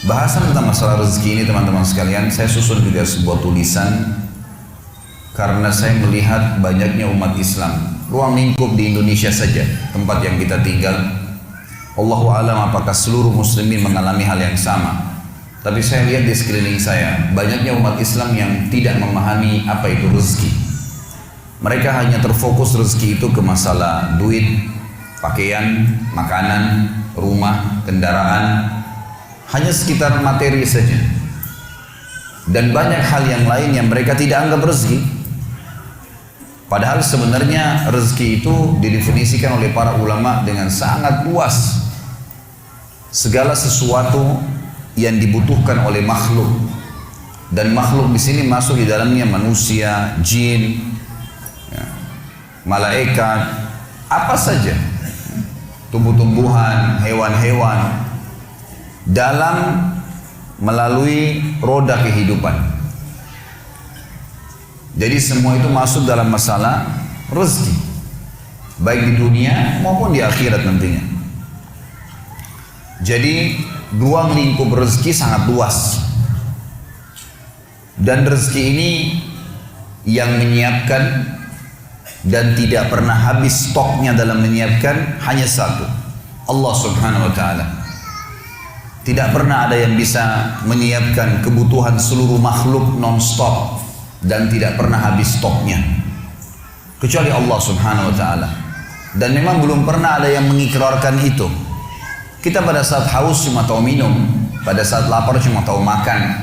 Bahasan tentang masalah rezeki ini teman-teman sekalian, saya susun juga sebuah tulisan karena saya melihat banyaknya umat Islam, ruang lingkup di Indonesia saja, tempat yang kita tinggal. Allahu a'lam apakah seluruh muslimin mengalami hal yang sama. Tapi saya lihat di sekeliling saya, banyaknya umat Islam yang tidak memahami apa itu rezeki. Mereka hanya terfokus rezeki itu ke masalah duit, pakaian, makanan, rumah, kendaraan, hanya sekitar materi saja. Dan banyak hal yang lain yang mereka tidak anggap rezeki. Padahal sebenarnya rezeki itu didefinisikan oleh para ulama dengan sangat luas. Segala sesuatu yang dibutuhkan oleh makhluk, dan makhluk di sini masuk di dalamnya manusia, jin, ya, malaikat, apa saja, tumbuh-tumbuhan, hewan-hewan, dalam melalui roda kehidupan. Jadi semua itu masuk dalam masalah rezeki, baik di dunia maupun di akhirat nantinya. Jadi ruang lingkup rezeki sangat luas, dan rezeki ini yang menyiapkan dan tidak pernah habis stoknya dalam menyiapkan hanya satu, Allah subhanahu wa ta'ala. Tidak pernah ada yang bisa menyiapkan kebutuhan seluruh makhluk non-stop dan tidak pernah habis stoknya kecuali Allah subhanahu wa ta'ala. Dan memang belum pernah ada yang mengikrarkan itu. Kita pada saat haus cuma tahu minum, pada saat lapar cuma tahu makan.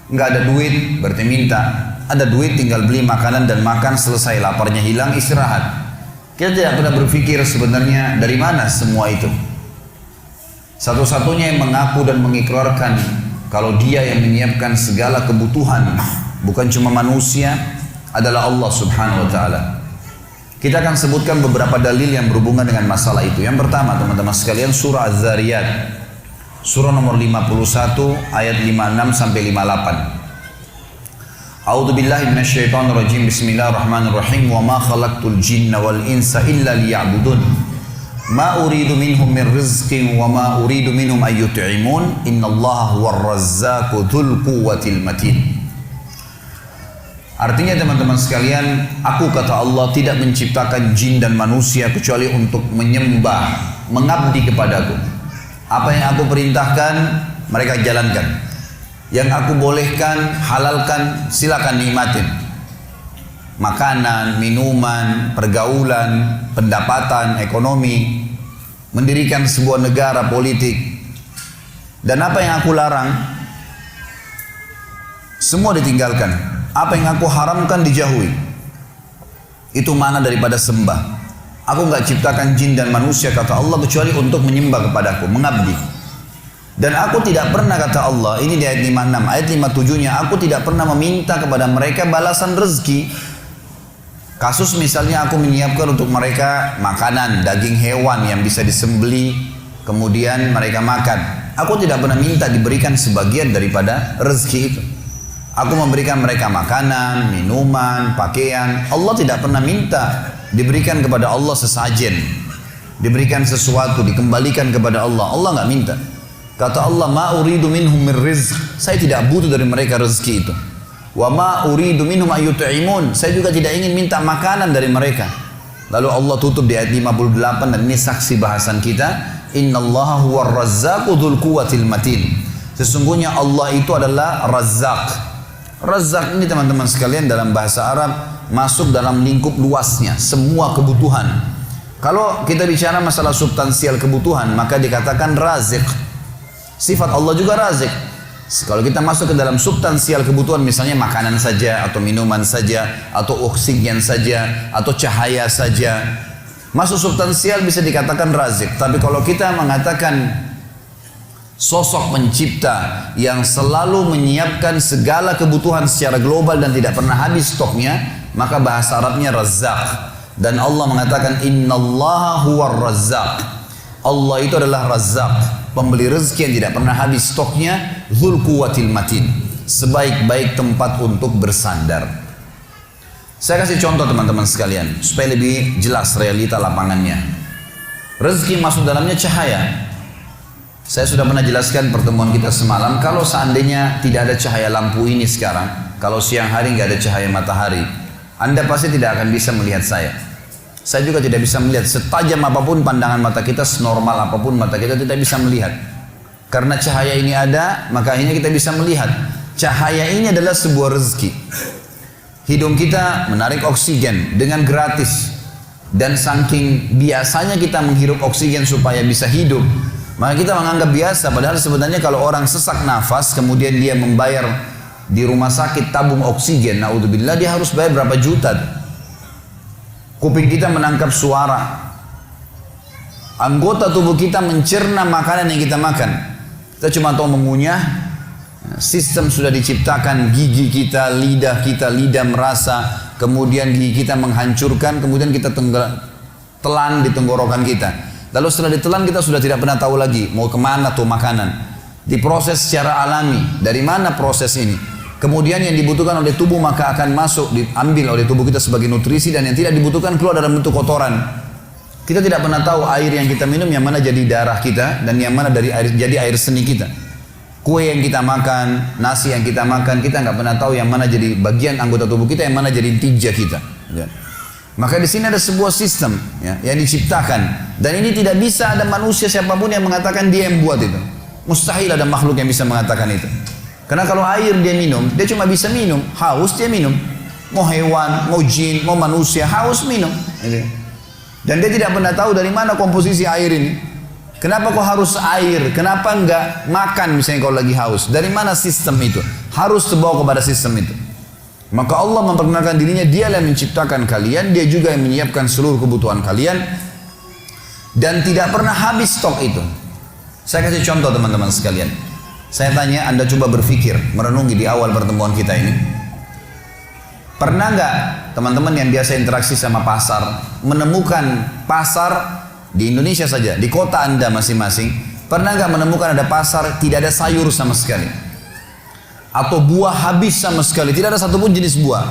Nggak ada duit berarti minta, ada duit tinggal beli makanan dan makan, selesai, laparnya hilang, istirahat. Kita tidak pernah berpikir sebenarnya dari mana semua itu. Satu-satunya yang mengaku dan mengikrarkan kalau dia yang menyiapkan segala kebutuhan, bukan cuma manusia, adalah Allah subhanahu wa ta'ala. Kita akan sebutkan beberapa dalil yang berhubungan dengan masalah itu. Yang pertama teman-teman sekalian, surah Az-Zariyat, surah nomor 51 ayat 56 sampai 58. A'udzu billahi minasyaitonir rajim. Bismillahirrahmanirrahim. Wa ma khalaqtul jinna wal insa illa liya'budun. Ma uridu minhum min rizqin wa ma uridu minhum ay yut'imun. Innallaha huwar razzaqu dzul quwwatil matin. Artinya teman-teman sekalian, aku kata Allah tidak menciptakan jin dan manusia kecuali untuk menyembah, mengabdi kepadaku. Apa yang aku perintahkan mereka jalankan. Yang aku bolehkan, halalkan, silakan nikmatin. Makanan, minuman, pergaulan, pendapatan, ekonomi, mendirikan sebuah negara, politik. Dan apa yang aku larang, semua ditinggalkan. Apa yang aku haramkan dijauhi. Itu mana daripada sembah. Aku nggak ciptakan jin dan manusia kata Allah kecuali untuk menyembah kepadaku, mengabdi. Dan aku tidak pernah kata Allah, ini di ayat 56, ayat 57-nya, aku tidak pernah meminta kepada mereka balasan rezeki. Kasus misalnya aku menyiapkan untuk mereka makanan, daging hewan yang bisa disembeli, kemudian mereka makan. Aku tidak pernah minta diberikan sebagian daripada rezeki itu. Aku memberikan mereka makanan, minuman, pakaian. Allah tidak pernah minta diberikan kepada Allah sesajen, diberikan sesuatu, dikembalikan kepada Allah. Allah nggak minta. Kata Allah, ma uridu minhum min rizq. Saya tidak butuh dari mereka rezeki itu. Wa ma uridu minhum ayyut'imun. Saya juga tidak ingin minta makanan dari mereka. Lalu Allah tutup di ayat 58, dan ini saksi bahasan kita. Innallaha huwar razzaqu dzul quwwatil matin. Sesungguhnya Allah itu adalah Razzaq. Razzaq ini teman-teman sekalian dalam bahasa Arab masuk dalam lingkup luasnya, semua kebutuhan. Kalau kita bicara masalah substansial kebutuhan, maka dikatakan razik. Sifat Allah juga razik. Kalau kita masuk ke dalam substansial kebutuhan, misalnya makanan saja, atau minuman saja, atau oksigen saja, atau cahaya saja, masuk substansial bisa dikatakan razik. Tapi kalau kita mengatakan sosok pencipta yang selalu menyiapkan segala kebutuhan secara global dan tidak pernah habis stoknya, maka bahasa Arabnya Razzaq. Dan Allah mengatakan innallaha huwar razzaq. Allah itu adalah Razzaq, pemberi rezeki yang tidak pernah habis stoknya, dzul quwwatil matin, sebaik-baik tempat untuk bersandar. Saya kasih contoh teman-teman sekalian supaya lebih jelas realita lapangannya. Rezeki masuk dalamnya cahaya. Saya sudah pernah jelaskan pertemuan kita semalam, kalau seandainya tidak ada cahaya lampu ini sekarang, kalau siang hari nggak ada cahaya matahari, Anda pasti tidak akan bisa melihat saya. Saya juga tidak bisa melihat, setajam apapun pandangan mata kita, senormal apapun mata kita tidak bisa melihat. Karena cahaya ini ada, maka akhirnya kita bisa melihat. Cahaya ini adalah sebuah rezeki. Hidung kita menarik oksigen dengan gratis. Dan saking biasanya kita menghirup oksigen supaya bisa hidup, maka kita menganggap biasa. Padahal sebenarnya kalau orang sesak nafas, kemudian dia membayar di rumah sakit tabung oksigen, naudzubillah, dia harus bayar berapa juta. Kuping kita menangkap suara. Anggota tubuh kita mencerna makanan yang kita makan. Kita cuma tahu mengunyah. Sistem sudah diciptakan, gigi kita, lidah merasa, kemudian gigi kita menghancurkan, kemudian kita telan di tenggorokan kita. Lalu setelah ditelan kita sudah tidak pernah tahu lagi mau kemana tuh makanan. Diproses secara alami. Dari mana proses ini? Kemudian yang dibutuhkan oleh tubuh maka akan masuk, diambil oleh tubuh kita sebagai nutrisi, dan yang tidak dibutuhkan keluar dalam bentuk kotoran. Kita tidak pernah tahu air yang kita minum yang mana jadi darah kita dan yang mana dari air, jadi air seni kita. Kue yang kita makan, nasi yang kita makan, kita nggak pernah tahu yang mana jadi bagian anggota tubuh kita, yang mana jadi tija kita. Ya. Maka di sini ada sebuah sistem ya, yang diciptakan, dan ini tidak bisa ada manusia siapapun yang mengatakan dia yang buat itu. Mustahil ada makhluk yang bisa mengatakan itu. Karena kalau air dia minum, dia cuma bisa minum. Haus dia minum. Mau hewan, mau jin, mau manusia, haus minum. Dan dia tidak pernah tahu dari mana komposisi air ini. Kenapa kok harus air? Kenapa enggak makan misalnya kalau lagi haus? Dari mana sistem itu? Harus terbawa kepada sistem itu. Maka Allah memperkenalkan dirinya, dia yang menciptakan kalian, dia juga yang menyiapkan seluruh kebutuhan kalian, dan tidak pernah habis stok itu. Saya kasih contoh teman-teman sekalian. Saya tanya, Anda coba berpikir, merenungi di awal pertemuan kita ini. Pernah nggak teman-teman yang biasa interaksi sama pasar, menemukan pasar di Indonesia saja, di kota Anda masing-masing, pernah nggak menemukan ada pasar tidak ada sayur sama sekali? Atau buah habis sama sekali, tidak ada satupun jenis buah.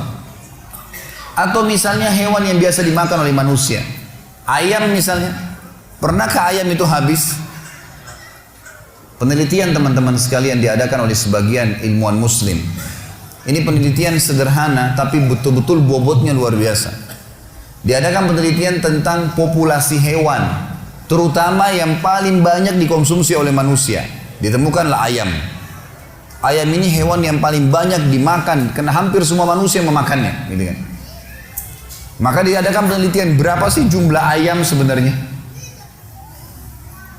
Atau misalnya hewan yang biasa dimakan oleh manusia, ayam misalnya, pernahkah ayam itu habis? Penelitian teman-teman sekalian diadakan oleh sebagian ilmuwan muslim. Ini penelitian sederhana tapi betul-betul bobotnya luar biasa. Diadakan penelitian tentang populasi hewan, terutama yang paling banyak dikonsumsi oleh manusia. Ditemukanlah ayam. Ayam ini hewan yang paling banyak dimakan, karena hampir semua manusia memakannya, gitu kan. Maka diadakan penelitian, berapa sih jumlah ayam sebenarnya?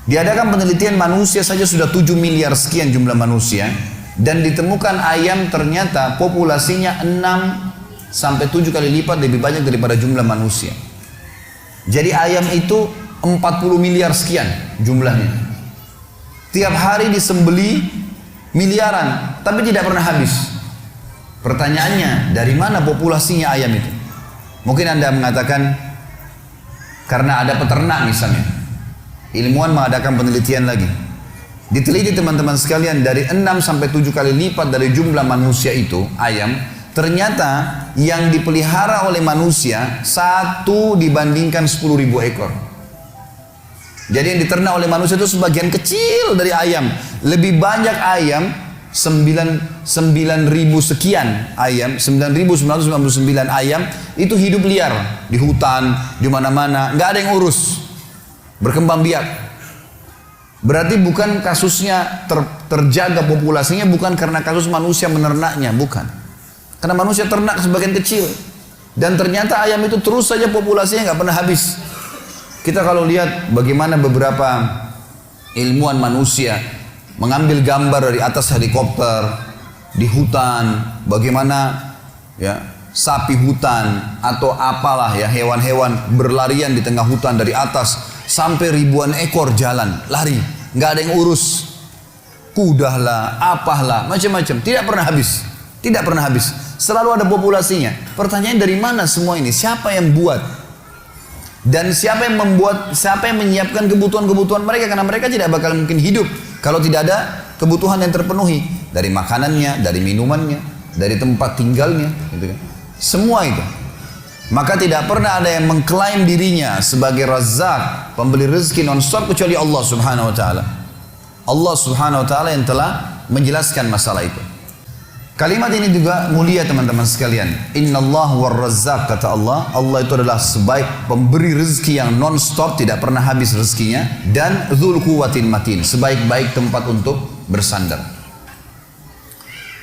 Diadakan penelitian, manusia saja sudah 7 miliar sekian jumlah manusia, dan ditemukan ayam ternyata populasinya 6 sampai 7 kali lipat lebih banyak daripada jumlah manusia. Jadi ayam itu 40 miliar sekian jumlahnya. Tiap hari disembeli miliaran, tapi tidak pernah habis. Pertanyaannya, dari mana populasinya ayam itu? Mungkin Anda mengatakan karena ada peternak misalnya. Ilmuwan mengadakan penelitian lagi. Diteliti teman-teman sekalian, dari 6 sampai 7 kali lipat dari jumlah manusia itu ayam, ternyata yang dipelihara oleh manusia 1 dibandingkan 10.000 ekor. Jadi yang diternak oleh manusia itu sebagian kecil dari ayam. Lebih banyak ayam, 9.000 sekian ayam, 9.999 ayam itu hidup liar di hutan, di mana-mana, nggak ada yang urus, berkembang biak. Berarti bukan kasusnya terjaga populasinya, bukan karena kasus manusia menernaknya, bukan. Karena manusia ternak sebagian kecil, dan ternyata ayam itu terus saja populasinya nggak pernah habis. Kita kalau lihat bagaimana beberapa ilmuwan manusia mengambil gambar dari atas helikopter di hutan, bagaimana ya sapi hutan atau apalah ya hewan-hewan berlarian di tengah hutan dari atas sampai ribuan ekor jalan lari, nggak ada yang urus, kuda lah, apahlah, macam-macam, tidak pernah habis, tidak pernah habis. Selalu ada populasinya. Pertanyaan, dari mana semua ini? Siapa yang buat? Dan siapa yang membuat, siapa yang menyiapkan kebutuhan-kebutuhan mereka? Karena mereka tidak bakal mungkin hidup kalau tidak ada kebutuhan yang terpenuhi. Dari makanannya, dari minumannya, dari tempat tinggalnya, gitu kan. Semua itu. Maka tidak pernah ada yang mengklaim dirinya sebagai Razzaq, pemberi rezeki non-stop, kecuali Allah Subhanahu wa taala. Allah Subhanahu wa taala yang telah menjelaskan masalah itu. Kalimat ini juga mulia teman-teman sekalian. Innallaha war-razzaq, kata Allah. Allah itu adalah sebaik pemberi rezeki yang non-stop, tidak pernah habis rezekinya. Dan dzul quwwatil matin, sebaik-baik tempat untuk bersandar.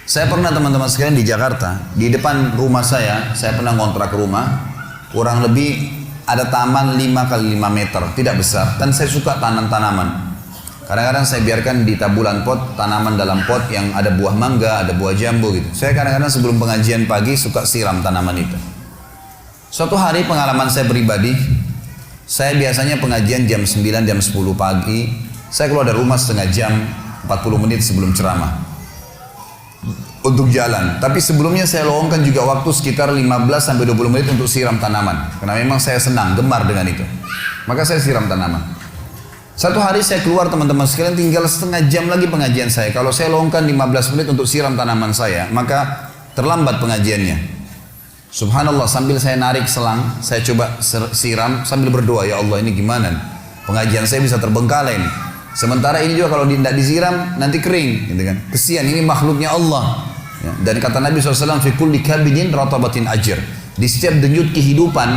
Saya pernah teman-teman sekalian di Jakarta, di depan rumah saya pernah ngontrak rumah. Kurang lebih ada taman 5 kali 5 meter, tidak besar. Dan saya suka tanam tanaman. Kadang-kadang saya biarkan di tabulan pot, tanaman dalam pot yang ada buah mangga, ada buah jambu gitu. Saya kadang-kadang sebelum pengajian pagi suka siram tanaman itu. Suatu hari pengalaman saya pribadi, saya biasanya pengajian jam 9, jam 10 pagi. Saya keluar dari rumah setengah jam, 40 menit sebelum ceramah. Untuk jalan. Tapi sebelumnya saya luangkan juga waktu sekitar 15-20 menit untuk siram tanaman. Karena memang saya senang, gemar dengan itu. Maka saya siram tanaman. Satu hari saya keluar teman-teman sekalian, tinggal setengah jam lagi pengajian saya. Kalau saya luangkan 15 menit untuk siram tanaman saya, maka terlambat pengajiannya. Subhanallah, sambil saya narik selang, saya coba siram sambil berdoa, ya Allah ini gimana? Pengajian saya bisa terbengkalai. Sementara ini juga kalau tidak disiram nanti kering, gitu kan? Kesian, ini makhluknya Allah. Ya. Dan kata Nabi SAW, fi kulli kabidin ratabatin ajr. Di setiap denyut kehidupan,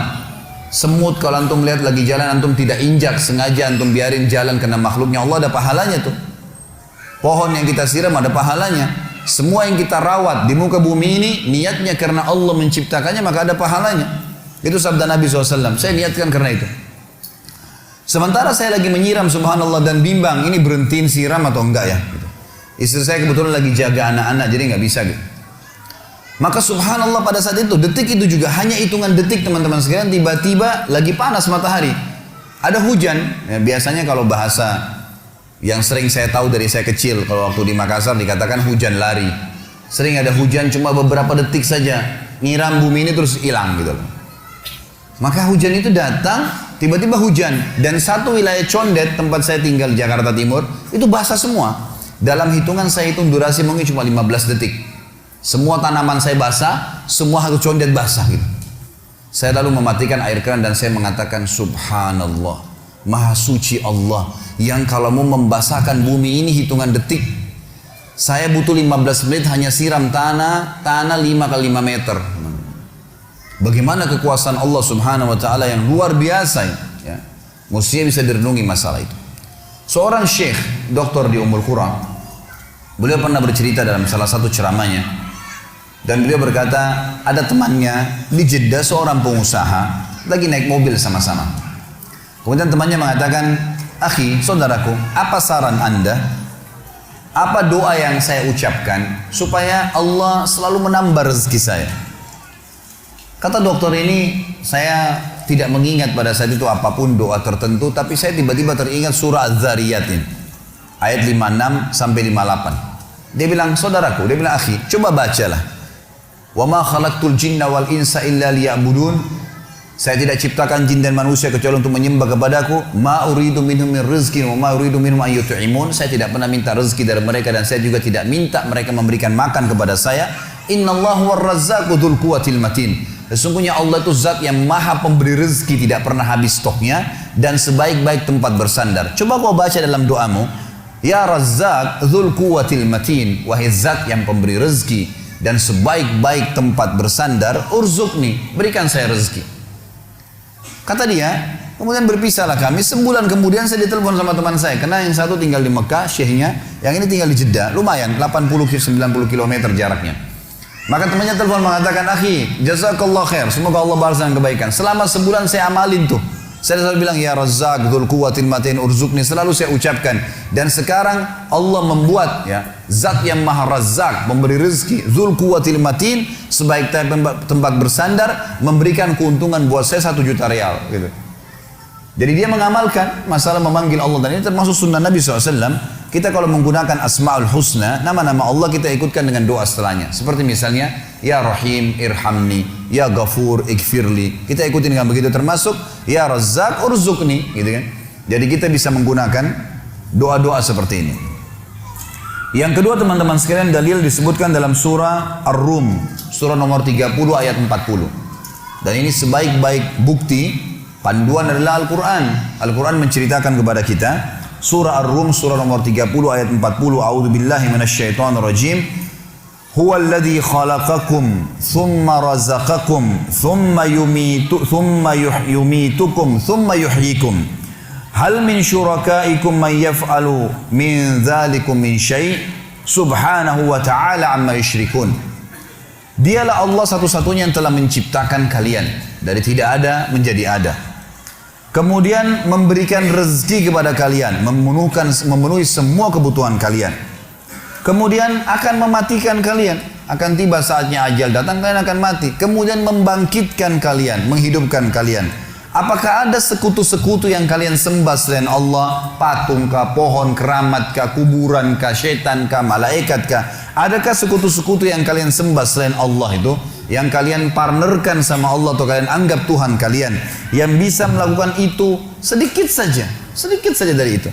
semut kalau antum lihat lagi jalan, antum tidak injak, sengaja antum biarin jalan karena makhluknya Allah, ada pahalanya tuh. Pohon yang kita siram ada pahalanya. Semua yang kita rawat di muka bumi ini, niatnya karena Allah menciptakannya, maka ada pahalanya. Itu sabda Nabi SAW, saya niatkan karena itu. Sementara saya lagi menyiram, subhanallah, dan bimbang, ini berhentiin siram atau enggak ya? Gitu. Istri saya kebetulan lagi jaga anak-anak, jadi nggak bisa gitu. Maka subhanallah pada saat itu, detik itu juga hanya hitungan detik teman-teman sekalian, tiba-tiba lagi panas matahari. Ada hujan, ya, biasanya kalau bahasa yang sering saya tahu dari saya kecil, kalau waktu di Makassar dikatakan hujan lari. Sering ada hujan cuma beberapa detik saja, nyiram bumi ini terus hilang gitu loh. Maka hujan itu datang, tiba-tiba hujan. Dan satu wilayah Condet, tempat saya tinggal di Jakarta Timur, itu basah semua. Dalam hitungan saya hitung durasi mungkin cuma 15 detik. Semua tanaman saya basah, semua harus Condet basah gitu. Saya lalu mematikan air keran dan saya mengatakan, subhanallah, maha suci Allah yang kalau mau membasahkan bumi ini hitungan detik. Saya butuh 15 menit hanya siram tanah 5 kali 5 meter. Bagaimana kekuasaan Allah subhanahu wa ta'ala yang luar biasa ya. Mestinya bisa direnungi masalah itu. Seorang syekh, doktor di Ummul Qura, beliau pernah bercerita dalam salah satu ceramahnya. Dan beliau berkata, ada temannya di Jeddah, seorang pengusaha, lagi naik mobil sama-sama. Kemudian temannya mengatakan, akhi, saudaraku, apa saran anda? Apa doa yang saya ucapkan supaya Allah selalu menambah rezeki saya? Kata dokter ini, saya tidak mengingat pada saat itu apapun doa tertentu, tapi saya tiba-tiba teringat surah Az-Zariyat ini, ayat 56 sampai 58. Dia bilang, saudaraku, dia bilang, akhi, coba bacalah. Wa ma khalaqtul jinna wal insa illa liya'budun. Saya tidak ciptakan jin dan manusia kecuali untuk menyembah kepadaku. Ma uridu minhum min rizqin wa ma uridu minhum an yut'imun. Saya tidak pernah minta rezeki dari mereka dan saya juga tidak minta mereka memberikan makan kepada saya. Innallaha war-razzaqu dzul quwwatil matin. Sesungguhnya Allah itu zat yang maha pemberi rezeki, tidak pernah habis stoknya dan sebaik-baik tempat bersandar. Coba kau baca dalam doamu, ya Razzaq dzul quwwatil matin, wahai zat yang pemberi rezeki dan sebaik-baik tempat bersandar, urzukni, berikan saya rezeki. Kata dia, kemudian berpisahlah kami. Sebulan kemudian saya ditelepon sama teman saya, karena yang satu tinggal di Mekah, syekhnya, yang ini tinggal di Jeddah, lumayan 80-90 km jaraknya. Maka temannya telepon mengatakan, akhi, jazakallah khair, semoga Allah balas dengan kebaikan. Selama sebulan saya amalin tuh. Saya selalu bilang, ya Razzaq dzul quwwatil matin urzukni, selalu saya ucapkan. Dan sekarang Allah membuat ya zat yang maha Razzaq, memberi rezeki, dzul quwwatil matin, sebaik tempat bersandar, memberikan keuntungan buat saya 1 juta rial gitu. Jadi dia mengamalkan masalah memanggil Allah, dan ini termasuk sunnah Nabi SAW. Kita kalau menggunakan Asma'ul Husna, nama-nama Allah kita ikutkan dengan doa setelahnya. Seperti misalnya, Ya Rahim irhamni, Ya Ghafur ighfirli. Kita ikutin dengan begitu, termasuk Ya Razzaq urzukni, gitu kan. Jadi kita bisa menggunakan doa-doa seperti ini. Yang kedua teman-teman sekalian, dalil disebutkan dalam surah Ar-Rum, surah nomor 30 ayat 40. Dan ini sebaik-baik bukti, panduan adalah Al-Quran. Al-Quran menceritakan kepada kita Surah Ar-Rum surah nomor 30 ayat 40. A'udzubillahi minasyaitonir rajim. Huwallazi khalaqakum thumma razaqakum thumma yumitukum thumma yuhyikum. Hal min syurakaikum man yaf'alu min dzalikum min syai' subhanahu wa ta'ala amma yusyrikun. Dialah Allah satu-satunya yang telah menciptakan kalian dari tidak ada menjadi ada. Kemudian memberikan rezeki kepada kalian, memenuhi semua kebutuhan kalian. Kemudian akan mematikan kalian, akan tiba saatnya ajal datang, kalian akan mati. Kemudian membangkitkan kalian, menghidupkan kalian. Apakah ada sekutu-sekutu yang kalian sembah selain Allah? Patung kah, pohon keramat kah, kuburan kah, setan kah, malaikat kah? Adakah sekutu-sekutu yang kalian sembah selain Allah itu? Yang kalian partnerkan sama Allah atau kalian anggap Tuhan kalian, yang bisa melakukan itu sedikit saja dari itu.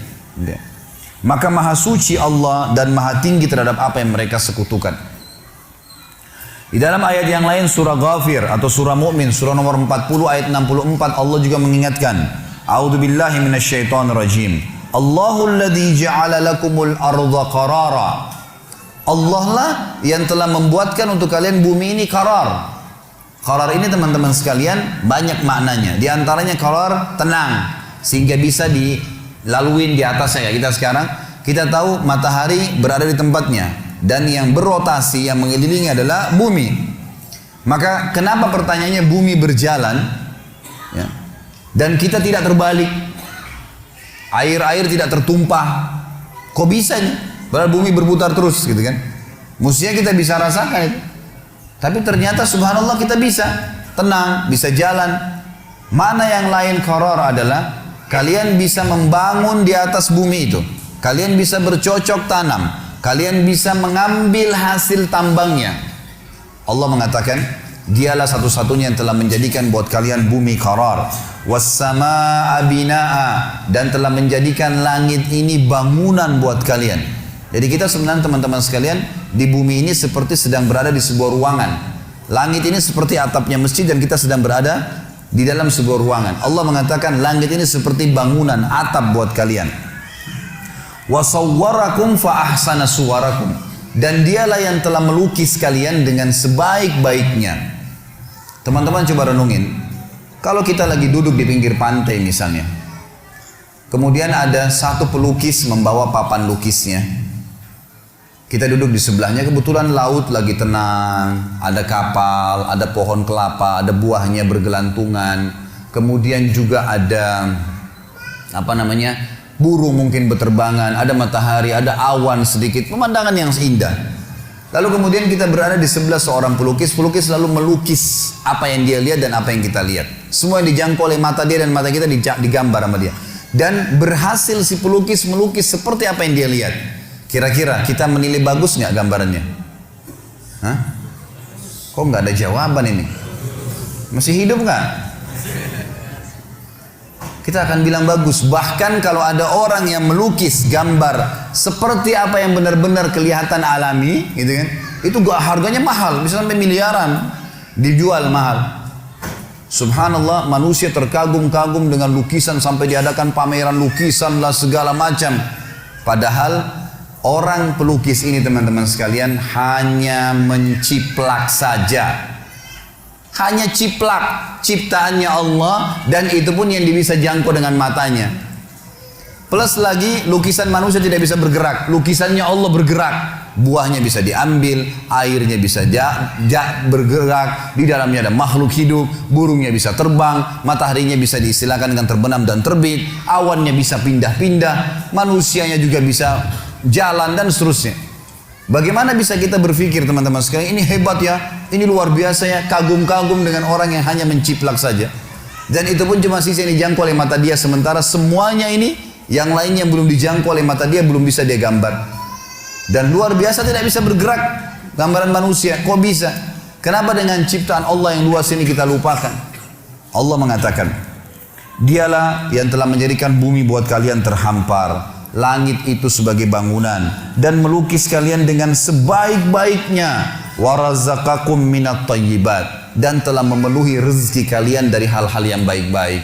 Maka maha suci Allah dan maha tinggi terhadap apa yang mereka sekutukan. Di dalam ayat yang lain surah Ghafir atau surah Mu'min surah nomor 40 ayat 64 Allah juga mengingatkan, A'udzubillahi minasyaitonir rajim. Allahul ladzi ja'ala lakumul arda qarara. Allah lah yang telah membuatkan untuk kalian bumi ini qarar. Qarar ini teman-teman sekalian banyak maknanya. Di antaranya qarar tenang sehingga bisa dilaluin di atasnya. Kita sekarang kita tahu matahari berada di tempatnya dan yang berrotasi yang mengelilingi adalah bumi. Maka kenapa pertanyaannya bumi berjalan ya, dan kita tidak terbalik, air-air tidak tertumpah, kok bisa nih? Padahal bumi berputar terus gitu kan. Mestinya kita bisa rasakan itu. Tapi ternyata subhanallah kita bisa tenang, bisa jalan. Mana yang lain qarar adalah kalian bisa membangun di atas bumi itu. Kalian bisa bercocok tanam. Kalian bisa mengambil hasil tambangnya. Allah mengatakan, dialah satu-satunya yang telah menjadikan buat kalian bumi qarar. Was-samaa'a binaa'a, dan telah menjadikan langit ini bangunan buat kalian. Jadi kita sebenarnya teman-teman sekalian di bumi ini seperti sedang berada di sebuah ruangan. Langit ini seperti atapnya masjid dan kita sedang berada di dalam sebuah ruangan. Allah mengatakan langit ini seperti bangunan atap buat kalian. Wa sawwarakum fa ahsana suwarakum, dan dialah yang telah melukis kalian dengan sebaik-baiknya. Teman-teman coba renungin. Kalau kita lagi duduk di pinggir pantai misalnya, kemudian ada satu pelukis membawa papan lukisnya. Kita duduk di sebelahnya, kebetulan laut lagi tenang, ada kapal, ada pohon kelapa, ada buahnya bergelantungan, kemudian juga ada burung mungkin berterbangan, ada matahari, ada awan sedikit, pemandangan yang indah. Lalu kemudian kita berada di sebelah seorang pelukis lalu melukis apa yang dia lihat dan apa yang kita lihat. Semua yang dijangkau oleh mata dia dan mata kita digambar sama dia. Dan berhasil si pelukis melukis seperti apa yang dia lihat. Kira-kira kita menilai bagus nggak gambarannya? Hah? Kok nggak ada jawaban ini? Masih hidup nggak? Kita akan bilang bagus. Bahkan kalau ada orang yang melukis gambar seperti apa yang benar-benar kelihatan alami, gitu kan? Itu harganya mahal, bisa sampai miliaran, dijual mahal. Subhanallah, manusia terkagum-kagum dengan lukisan sampai diadakan pameran lukisan lah segala macam. Padahal orang pelukis ini teman-teman sekalian hanya menciplak saja. Hanya ciplak ciptaannya Allah, dan itu pun yang bisa jangkau dengan matanya. Plus lagi lukisan manusia tidak bisa bergerak, lukisannya Allah bergerak. Buahnya bisa diambil, airnya bisa bergerak, di dalamnya ada makhluk hidup, burungnya bisa terbang, mataharinya bisa diistilahkan dengan terbenam dan terbit, awannya bisa pindah-pindah, manusianya juga bisa jalan dan seterusnya. Bagaimana bisa kita berpikir teman-teman sekalian, ini hebat ya, ini luar biasa ya, kagum-kagum dengan orang yang hanya menciplak saja. Dan itu pun cuma sisi yang dijangkau oleh mata dia, sementara semuanya ini yang lainnya belum dijangkau oleh mata dia, belum bisa dia gambar. Dan luar biasa tidak bisa bergerak gambaran manusia. Kok bisa? Kenapa dengan ciptaan Allah yang luas ini kita lupakan? Allah mengatakan, dialah yang telah menjadikan bumi buat kalian terhampar, langit itu sebagai bangunan, dan melukis kalian dengan sebaik-baiknya. Warazaqakum minat thayyibat, dan telah memenuhi rezeki kalian dari hal-hal yang baik-baik.